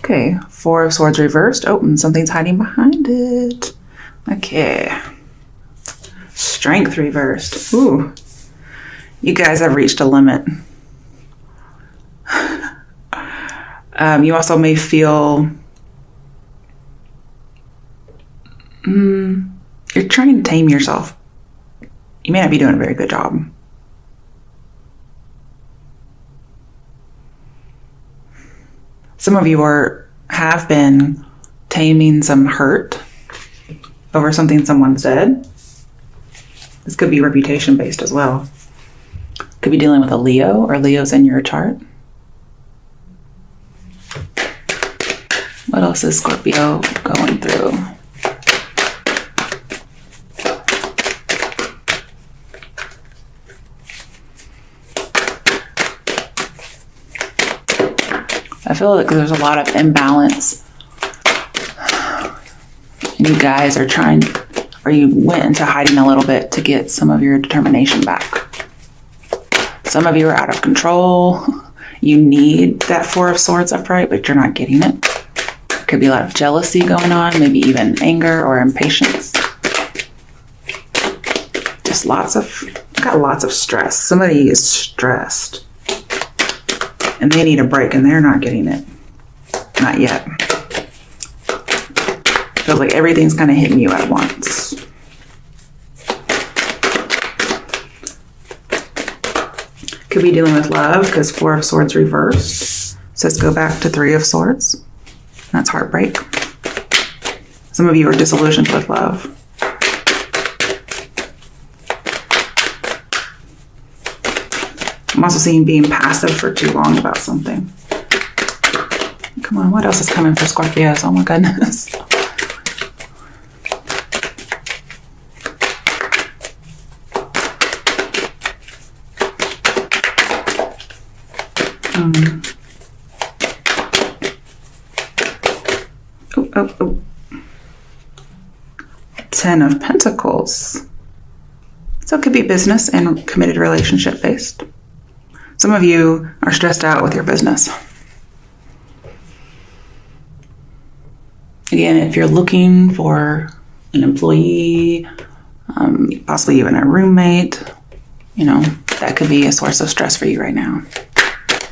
Okay, Four of Swords reversed. Oh, and something's hiding behind it. Okay. Strength reversed. Ooh. You guys have reached a limit. You also may feel you're trying to tame yourself. You may not be doing a very good job. Some of you have been taming some hurt over something someone said. This could be reputation based as well. Could be dealing with a Leo or Leo's in your chart. What else is Scorpio going through? I feel like there's a lot of imbalance. And you guys are trying, or you went into hiding a little bit to get some of your determination back. Some of you are out of control. You need that Four of Swords upright, but you're not getting it. Could be a lot of jealousy going on, maybe even anger or impatience. Just got lots of stress. Somebody is stressed. And they need a break, and they're not getting it. Not yet. Feels like everything's kind of hitting you at once. Could be dealing with love, because Four of Swords reversed. Says go back to Three of Swords. That's heartbreak. Some of you are disillusioned with love. I'm also seeing being passive for too long about something. Come on, what else is coming for Scorpios? Oh my goodness. Oh. 10 of Pentacles. So it could be business and committed relationship based. Some of you are stressed out with your business. Again, if you're looking for an employee, possibly even a roommate, that could be a source of stress for you right now.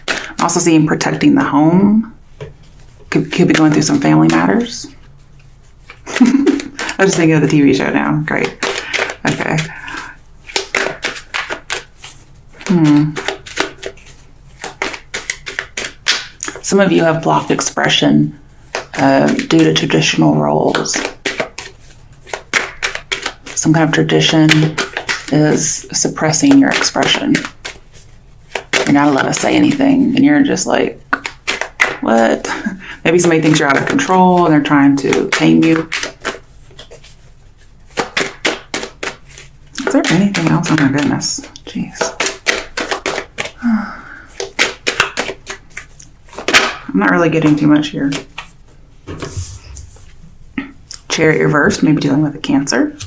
I'm also seeing protecting the home. Could be going through some family matters. I was just thinking of the TV show now. Great. Okay. Some of you have blocked expression due to traditional roles. Some kind of tradition is suppressing your expression. You're not allowed to say anything, and you're just like, what? Maybe somebody thinks you're out of control and they're trying to tame you. Is there anything else? Oh my goodness. Jeez. I'm not really getting too much here. Chariot reversed, maybe dealing with a Cancer.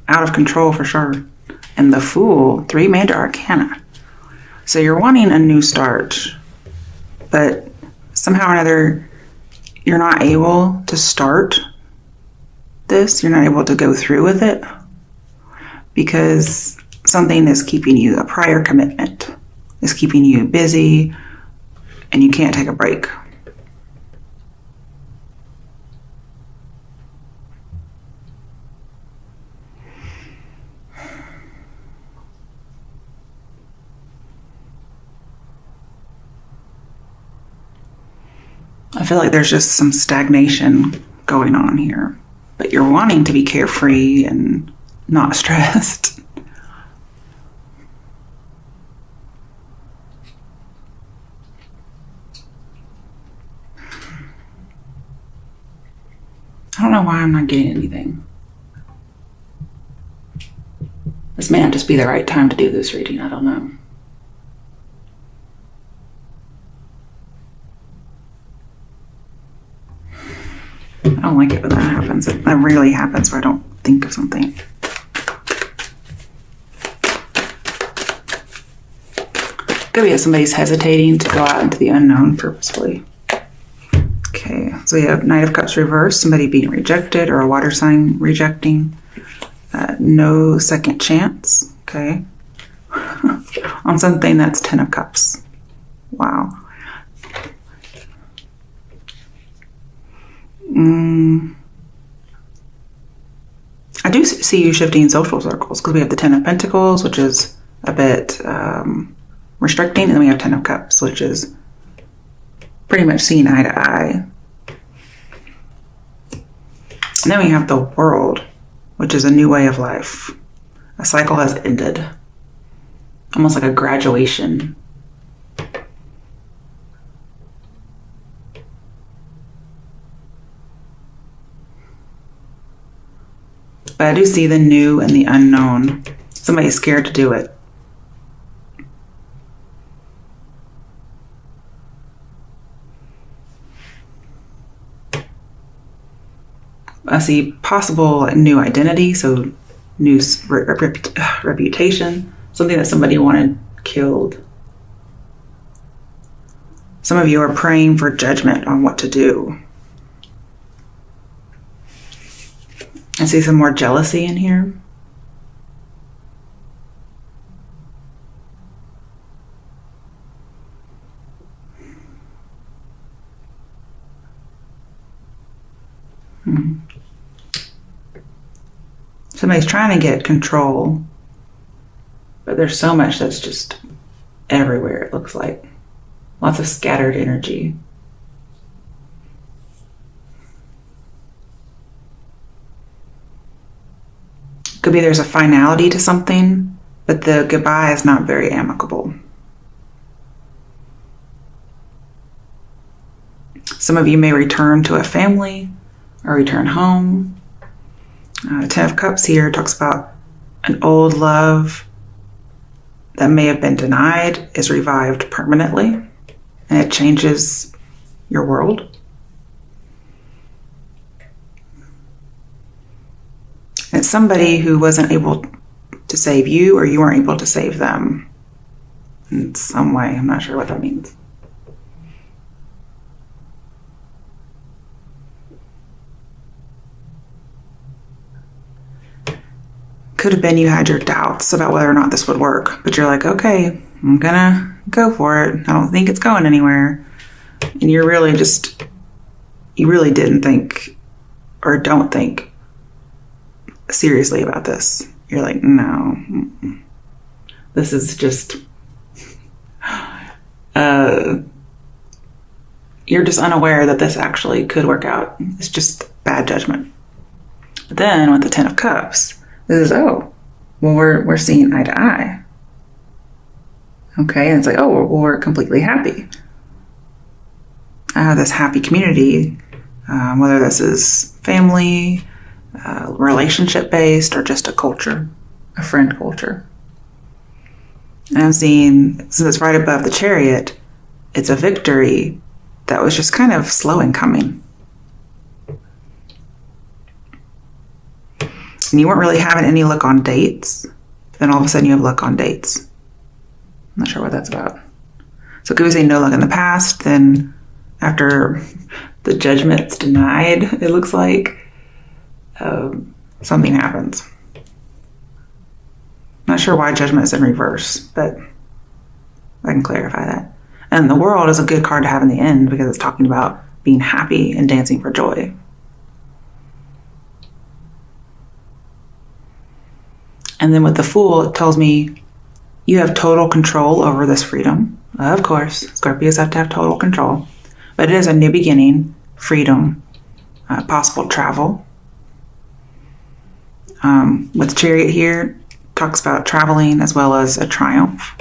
Out of control for sure. And the Fool, 3 major arcana. So you're wanting a new start, but somehow or another, you're not able to start this. You're not able to go through with it because something is keeping you, a prior commitment is keeping you busy and you can't take a break. I feel like there's just some stagnation going on here, but you're wanting to be carefree and not stressed. I don't know why I'm not getting anything. This may not just be the right time to do this reading. I don't know. I don't like it when that happens. That rarely happens where I don't think of something. Could be that somebody's hesitating to go out into the unknown purposefully. Okay, so we have Knight of Cups reversed, somebody being rejected or a water sign rejecting. No second chance, okay. On something that's 10 of Cups. Wow. I do see you shifting social circles because we have the 10 of Pentacles, which is a bit restricting, and then we have 10 of Cups, which is pretty much seeing eye to eye. And then we have the World, which is a new way of life. A cycle has ended. Almost like a graduation. But I do see the new and the unknown. Somebody's scared to do it. I see possible new identity, so new reputation, something that somebody wanted killed. Some of you are praying for judgment on what to do. I see some more jealousy in here. Somebody's trying to get control, but there's so much that's just everywhere, it looks like. Lots of scattered energy. Could be there's a finality to something, but the goodbye is not very amicable. Some of you may return to a family or return home. The 10 of Cups here talks about an old love that may have been denied is revived permanently, and it changes your world. It's somebody who wasn't able to save you, or you weren't able to save them in some way. I'm not sure what that means. Could have been you had your doubts about whether or not this would work, but you're like, okay, I'm gonna go for it. I don't think it's going anywhere. And you're really you really didn't think or don't think seriously about this. You're like, no, this is just, you're just unaware that this actually could work out. It's just bad judgment. But then with the 10 of Cups, this is, oh, well, we're seeing eye to eye. Okay, and it's like, oh, well, we're completely happy. I have this happy community, whether this is family, relationship-based, or just a culture, a friend culture. And I'm seeing, since it's right above the Chariot, it's a victory that was just kind of slow in coming. And you weren't really having any luck on dates. Then all of a sudden you have luck on dates. I'm not sure what that's about. So could we say no luck in the past? Then after the judgment's denied, it looks like something happens. Not sure why judgment is in reverse, but I can clarify that. And the World is a good card to have in the end because it's talking about being happy and dancing for joy. And then with the Fool, it tells me you have total control over this freedom. Of course, Scorpios have to have total control. But it is a new beginning, freedom, possible travel. With Chariot here, talks about traveling as well as a triumph.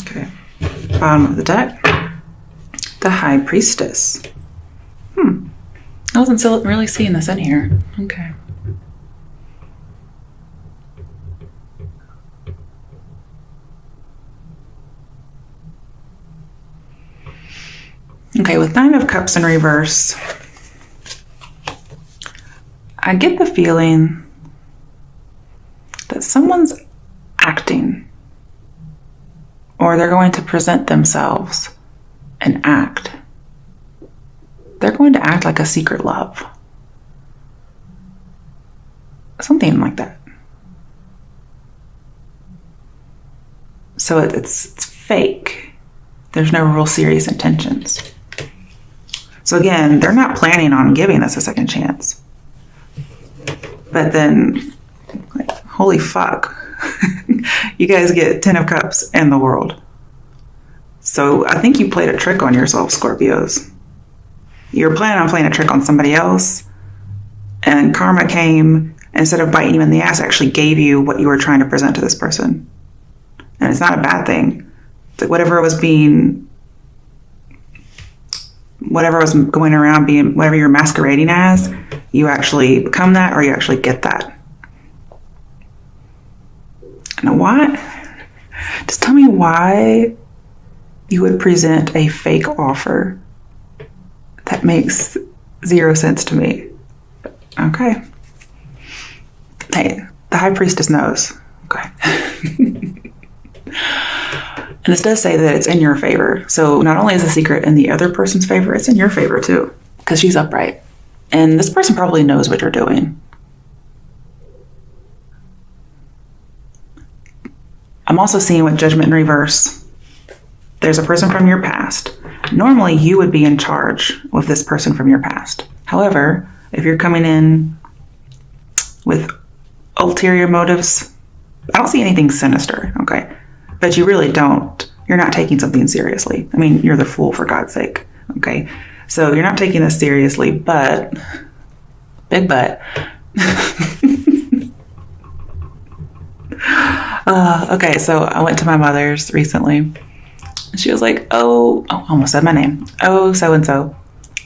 Okay, bottom of the deck, the High Priestess. I wasn't really seeing this in here. Okay. Okay, with 9 of Cups in reverse, I get the feeling that someone's acting, or they're going to present themselves and act. They're going to act like a secret love. Something like that. So it's fake. There's no real serious intentions. So again, they're not planning on giving us a second chance. But then, like, holy fuck. You guys get 10 of Cups and the World. So I think you played a trick on yourself, Scorpios. You're planning on playing a trick on somebody else, and karma came, instead of biting you in the ass, actually gave you what you were trying to present to this person. And it's not a bad thing. It's like whatever was going around being, whatever you're masquerading as, you actually become that, or you actually get that. And what? Just tell me why you would present a fake offer. That makes zero sense to me. Okay. Hey, the High Priestess knows. Okay. And this does say that it's in your favor. So not only is the secret in the other person's favor, it's in your favor too, because she's upright. And this person probably knows what you're doing. I'm also seeing with Judgment in reverse, there's a person from your past. Normally, you would be in charge with this person from your past. However, if you're coming in with ulterior motives, I don't see anything sinister, okay? But you really don't. You're not taking something seriously. I mean, you're the fool, for God's sake, okay? So you're not taking this seriously, but, big but. Okay, so I went to my mother's recently. She was like, oh, I almost said my name. Oh, so-and-so.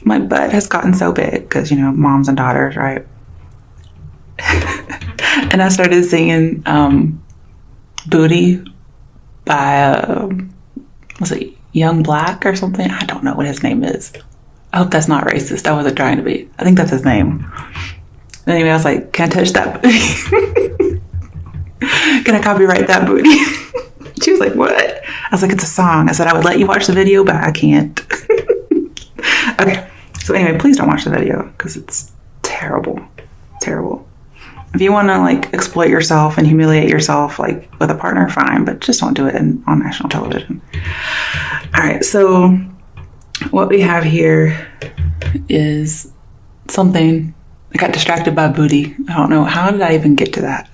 My butt has gotten so big, because, you know, moms and daughters, right? And I started singing Booty by, was it Young Black or something? I don't know what his name is. I hope that's not racist. I wasn't trying to be. I think that's his name. Anyway, I was like, can I touch that booty? Can I copyright that booty? She was like, what? I was like, it's a song. I said, I would let you watch the video, but I can't. Okay. So anyway, please don't watch the video, because it's terrible. Terrible. If you want to, like, exploit yourself and humiliate yourself, like, with a partner, fine, but just don't do it on national television. All right. So what we have here is something. I got distracted by booty. I don't know. How did I even get to that?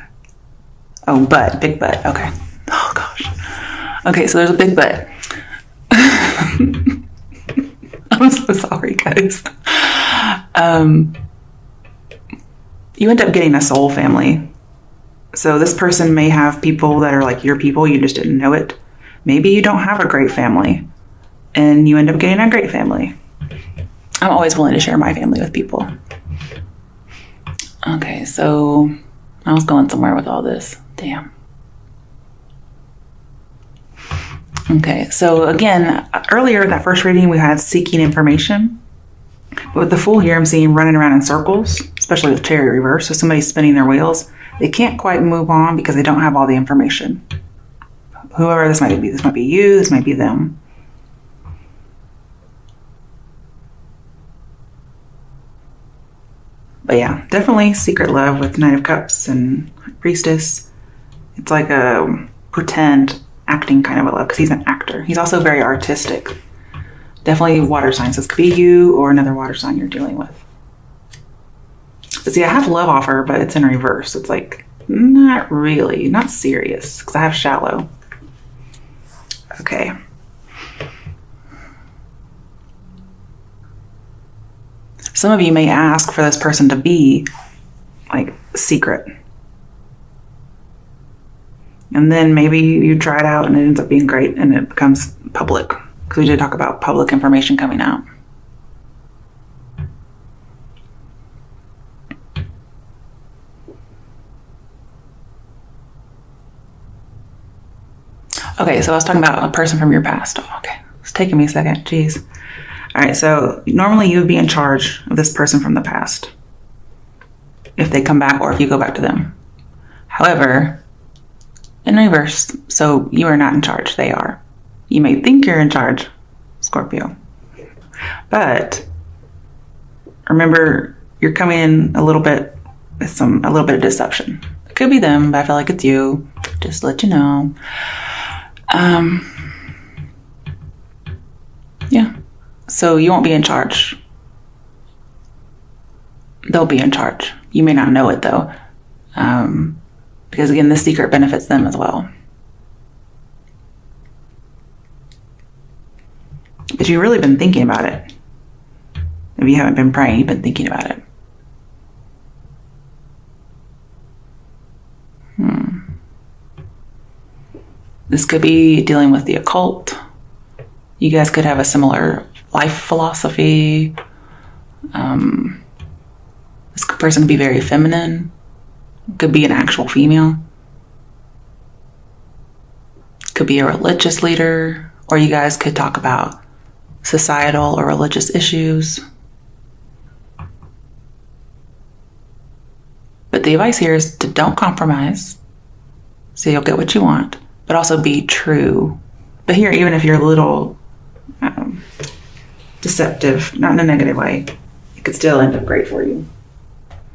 Oh, butt. Big butt. Okay. Oh, gosh. Okay, so there's a big butt. I'm so sorry, guys. You end up getting a soul family. So this person may have people that are like your people. You just didn't know it. Maybe you don't have a great family, and you end up getting a great family. I'm always willing to share my family with people. Okay, so I was going somewhere with all this. Damn. Okay, so again, earlier that first reading we had seeking information. But with the Fool here, I'm seeing running around in circles, especially with Chariot reverse. So somebody's spinning their wheels. They can't quite move on because they don't have all the information. Whoever this might be you, this might be them. But yeah, definitely secret love with Knight of Cups and Priestess. It's like a pretend acting kind of a love, because he's an actor. He's also very artistic. Definitely water signs. This could be you or another water sign you're dealing with. But see, I have love offer, but it's in reverse. It's like, not really, not serious, because I have shallow. Okay. Some of you may ask for this person to be like secret. And then maybe you try it out and it ends up being great and it becomes public. Because we did talk about public information coming out. Okay, so I was talking about a person from your past. Oh, okay, it's taking me a second. Jeez. All right, so normally you would be in charge of this person from the past. if they come back or if you go back to them. However, in reverse, so you are not in charge, they are. You may think you're in charge, Scorpio. But remember, you're coming in a little bit with a little bit of deception. It could be them, but I feel like it's you. Just to let you know. Yeah. So you won't be in charge. They'll be in charge. You may not know it though. Because again, this secret benefits them as well. But you've really been thinking about it. If you haven't been praying, you've been thinking about it. This could be dealing with the occult. You guys could have a similar life philosophy. This person could be very feminine. Could be an actual female. Could be a religious leader. Or you guys could talk about societal or religious issues. But the advice here is to don't compromise, so you'll get what you want, but also be true. But here, even if you're a little deceptive, not in a negative way, it could still end up great for you.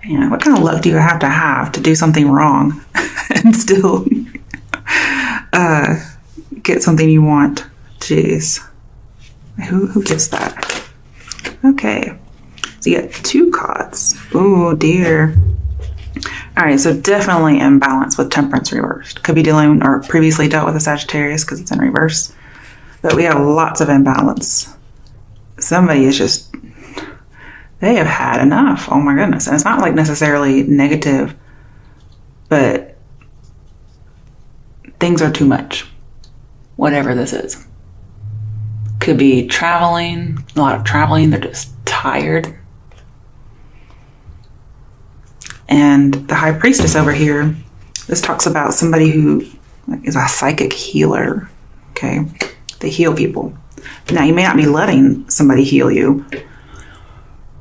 Man, what kind of luck do you have to do something wrong and still get something you want? Jeez. Who gets that? Okay. So you get 2 cards. Oh dear. All right, so definitely imbalance with temperance reversed. Could be dealing or previously dealt with a Sagittarius because it's in reverse. But we have lots of imbalance. Somebody is just, they have had enough. Oh my goodness. And it's not like necessarily negative, but things are too much. Whatever this is. Could be traveling, a lot of traveling. They're just tired. And the High Priestess over here, this talks about somebody who is a psychic healer, okay? They heal people. Now, you may not be letting somebody heal you.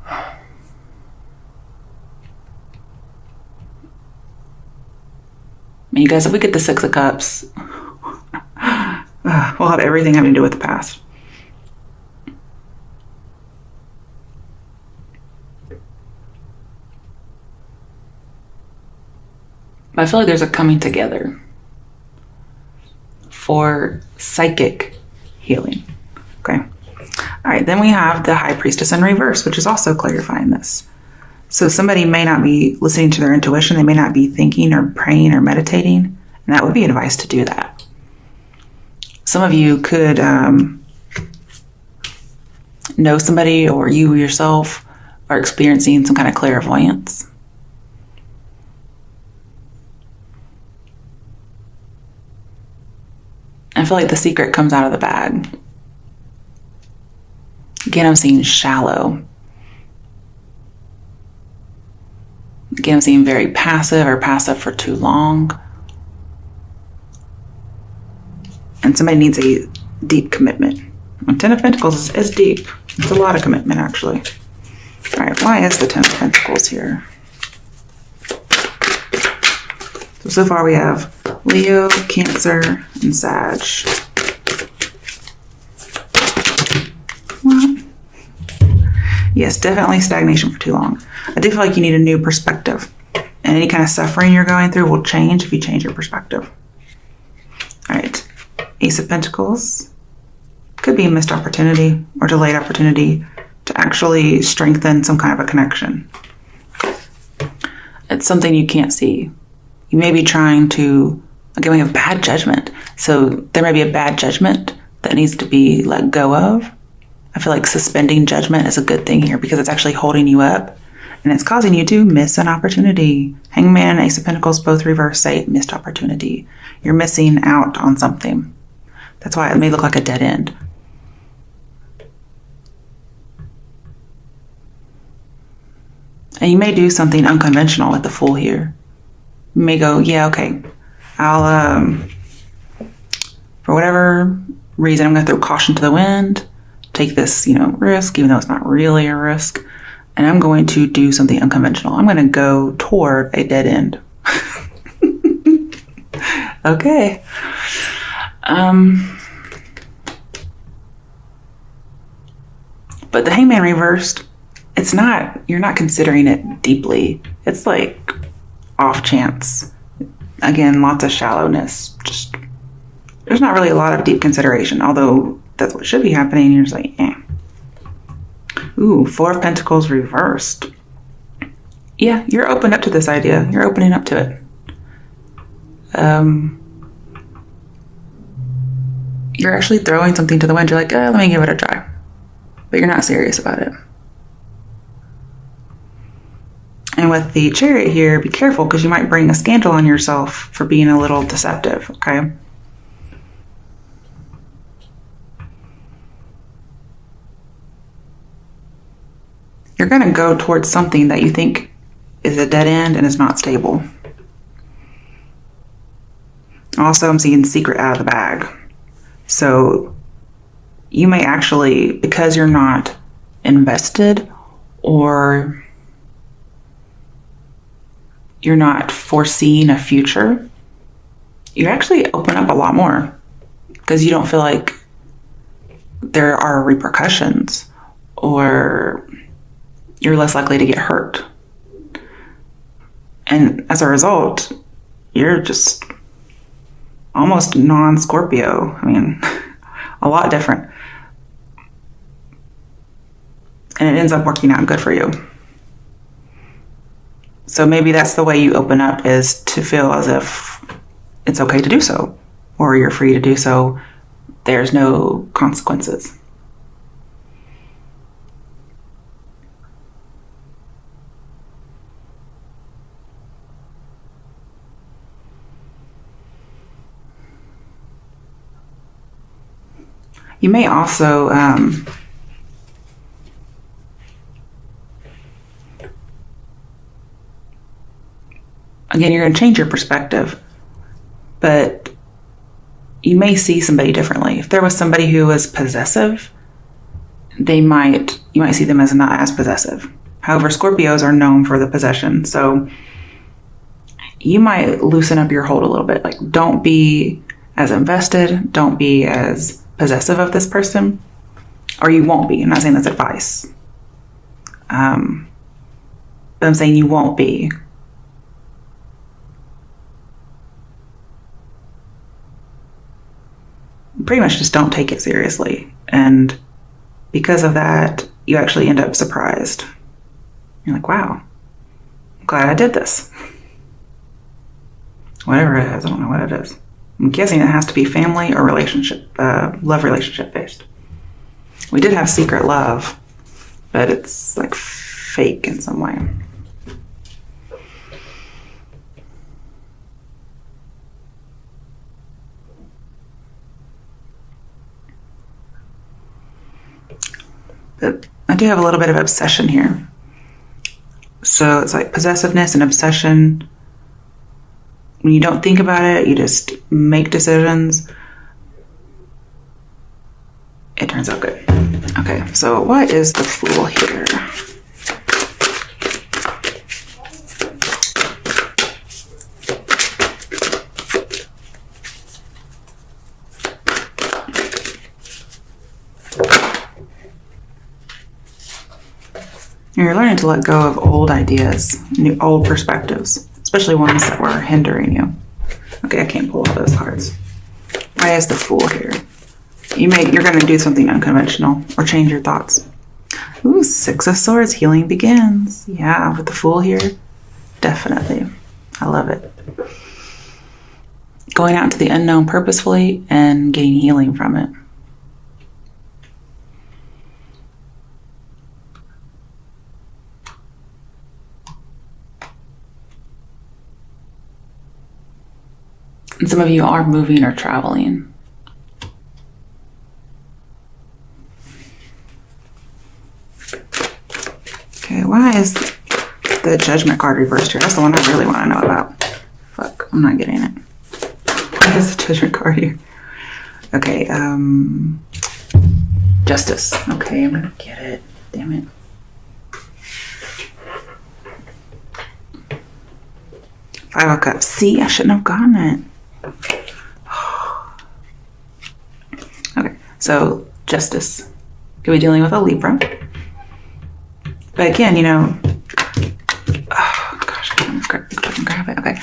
I mean, you guys, if we get the 6 of Cups, we'll have everything having to do with the past. But I feel like there's a coming together for psychic healing. Okay. All right. Then we have the High Priestess in reverse, which is also clarifying this. So somebody may not be listening to their intuition. They may not be thinking or praying or meditating. And that would be advice to do that. Some of you could know somebody, or you yourself are experiencing some kind of clairvoyance. I feel like the secret comes out of the bag. Again, I'm seeing shallow. Again, I'm seeing very passive or passive for too long. And somebody needs a deep commitment. 10 of Pentacles is deep. It's a lot of commitment, actually. All right, why is the 10 of Pentacles here? So far we have Leo, Cancer, and Sag. Well, yes, definitely stagnation for too long. I do feel like you need a new perspective. And any kind of suffering you're going through will change if you change your perspective. All right, Ace of Pentacles. Could be a missed opportunity or delayed opportunity to actually strengthen some kind of a connection. It's something you can't see. You may be trying to, again, we have bad judgment. So there may be a bad judgment that needs to be let go of. I feel like suspending judgment is a good thing here because it's actually holding you up and it's causing you to miss an opportunity. Hangman, Ace of Pentacles, both reverse say missed opportunity. You're missing out on something. That's why it may look like a dead end. And you may do something unconventional with the Fool here. You may go, yeah, okay, I'll, for whatever reason, I'm going to throw caution to the wind, take this, risk, even though it's not really a risk. And I'm going to do something unconventional. I'm going to go toward a dead end. Okay. But the Hangman reversed, you're not considering it deeply. It's like off chance. Again, lots of shallowness. Just, there's not really a lot of deep consideration, although that's what should be happening. You're just like, eh. Ooh, Four of Pentacles reversed. Yeah, you're open up to this idea. You're opening up to it. You're actually throwing something to the wind. You're like, let me give it a try. But you're not serious about it. And with the Chariot here, be careful because you might bring a scandal on yourself for being a little deceptive, okay? You're going to go towards something that you think is a dead end and is not stable. Also, I'm seeing secret out of the bag. So you may actually, because you're not invested or you're not foreseeing a future, you actually open up a lot more because you don't feel like there are repercussions or you're less likely to get hurt. And as a result, you're just almost non-Scorpio. I mean, a lot different. And it ends up working out good for you. So maybe that's the way you open up, is to feel as if it's okay to do so, or you're free to do so. There's no consequences. You may also again, you're going to change your perspective, but you may see somebody differently. If there was somebody who was possessive, you might see them as not as possessive. However, Scorpios are known for the possession, so you might loosen up your hold a little bit. Like, don't be as invested, don't be as possessive of this person, or you won't be. I'm not saying that's advice. But I'm saying you won't be. Pretty much just don't take it seriously. And because of that, you actually end up surprised. You're like, wow, I'm glad I did this. Whatever it is, I don't know what it is. I'm guessing it has to be family or relationship, love relationship based. We did have secret love, but it's like fake in some way. But I do have a little bit of obsession here. So it's like possessiveness and obsession. When you don't think about it, you just make decisions. It turns out good. Okay, so what is the Fool here? You're learning to let go of old ideas, old perspectives, especially ones that were hindering you. Okay, I can't pull all those cards. Why is the Fool here? You're going to do something unconventional or change your thoughts. Ooh, Six of Swords, healing begins. Yeah, with the Fool here, definitely. I love it. Going out into the unknown purposefully and getting healing from it. And some of you are moving or traveling. Okay, why is the Judgment card reversed here? That's the one I really want to know about. Fuck, I'm not getting it. Why is the Judgment card here? Okay, Justice. Okay, I'm gonna get it. Damn it. Five of Cups. See, I shouldn't have gotten it. Okay, so Justice. Could be dealing with a Libra. But again, you know, oh gosh, I can't grab it. Okay.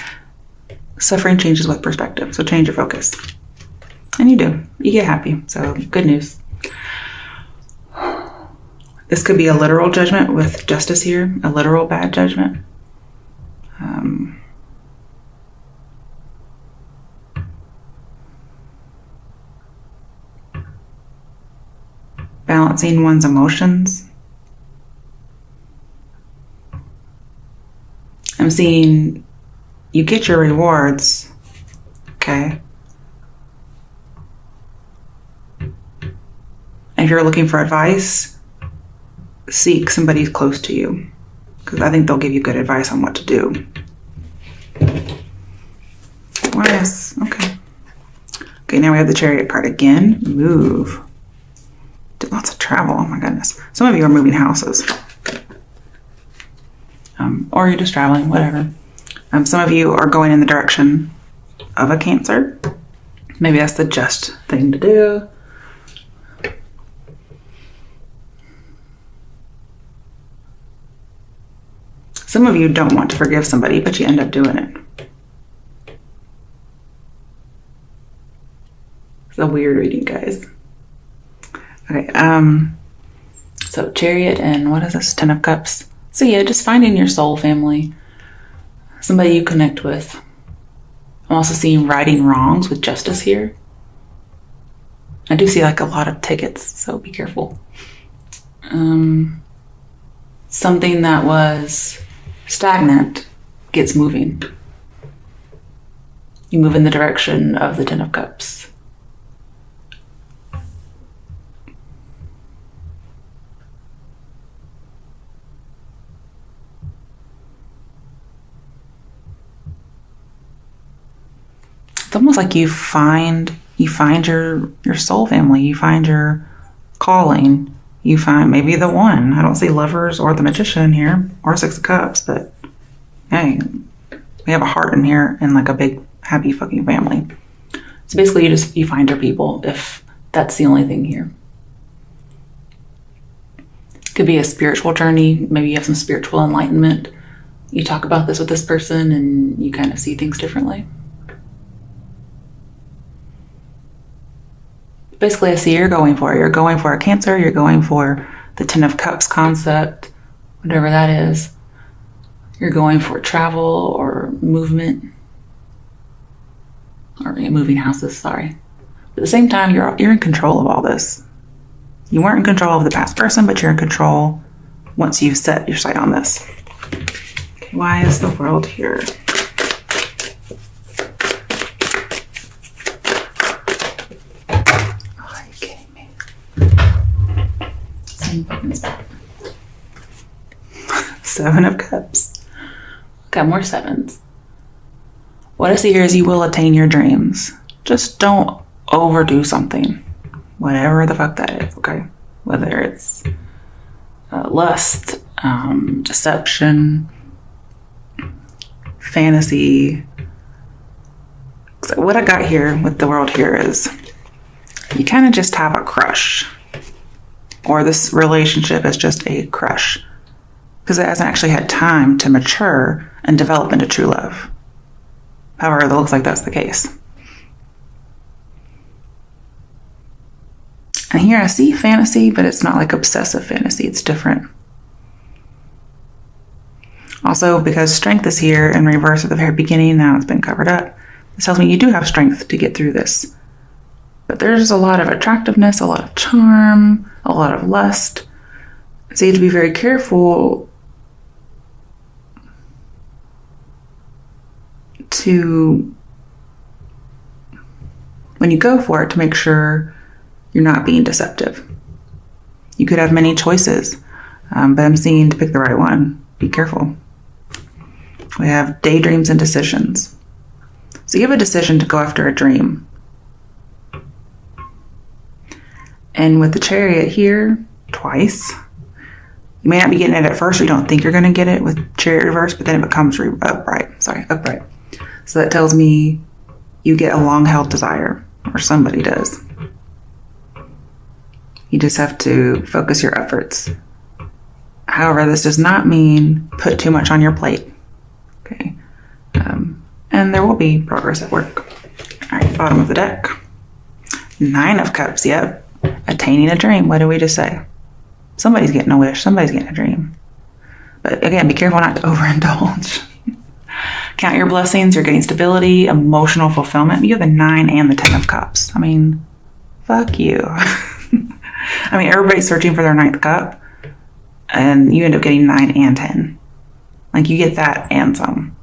Suffering changes with perspective, so change your focus. And you do. You get happy, so good news. This could be a literal judgment with Justice here, a literal bad judgment. Balancing one's emotions. I'm seeing you get your rewards, okay? And if you're looking for advice, seek somebody close to you, because I think they'll give you good advice on what to do. Yes, okay. Okay, now we have the Chariot card again. Move. Did lots of travel, oh my goodness. Some of you are moving houses. Or you're just traveling, whatever. Some of you are going in the direction of a Cancer. Maybe that's the just thing to do. Some of you don't want to forgive somebody, but you end up doing it. It's a weird reading, guys. Okay, so Chariot and what is this? 10 of Cups. So yeah, just finding your soul family. Somebody you connect with. I'm also seeing righting wrongs with Justice here. I do see like a lot of tickets, so be careful. Something that was stagnant gets moving. You move in the direction of the 10 of Cups. It's almost like you find your soul family, you find your calling, you find maybe the one. I don't see Lovers or the Magician here, or 6 of Cups, but hey, we have a heart in here and like a big happy fucking family. So basically you find your people, if that's the only thing here. Could be a spiritual journey, maybe you have some spiritual enlightenment. You talk about this with this person and you kind of see things differently. Basically, I see you're going for it. You're going for a Cancer. You're going for the 10 of Cups concept, whatever that is. You're going for travel or movement, or moving houses. Sorry. But at the same time, you're in control of all this. You weren't in control of the past person, but you're in control once you've set your sight on this. Okay, why is the World here? Seven of Cups. Got more sevens. What I see here is you will attain your dreams. Just don't overdo something. Whatever the fuck that is, okay? Whether it's lust, deception, fantasy. So what I got here with the World here is you kind of just have a crush. Or this relationship is just a crush. Because it hasn't actually had time to mature and develop into true love. However, it looks like that's the case. And here I see fantasy, but it's not like obsessive fantasy. It's different. Also, because strength is here in reverse at the very beginning, now it's been covered up. This tells me you do have strength to get through this. But there's a lot of attractiveness, a lot of charm, a lot of lust. So you have to be very careful to, when you go for it, to make sure you're not being deceptive. You could have many choices, but I'm seeing to pick the right one. Be careful. We have daydreams and decisions. So you have a decision to go after a dream. And with the Chariot here, twice, you may not be getting it at first, or you don't think you're going to get it with Chariot reverse, but then it becomes upright. So that tells me you get a long-held desire, or somebody does. You just have to focus your efforts. However, this does not mean put too much on your plate. Okay. And there will be progress at work. All right, bottom of the deck. 9 of Cups, yep. Attaining a dream. What did we just say? Somebody's getting a wish. Somebody's getting a dream. But again, be careful not to overindulge. Count your blessings. You're getting stability, emotional fulfillment. You have the 9 and the 10 of Cups. I mean, fuck you. I mean, everybody's searching for their 9th cup, and you end up getting 9 and 10. Like, you get that and some.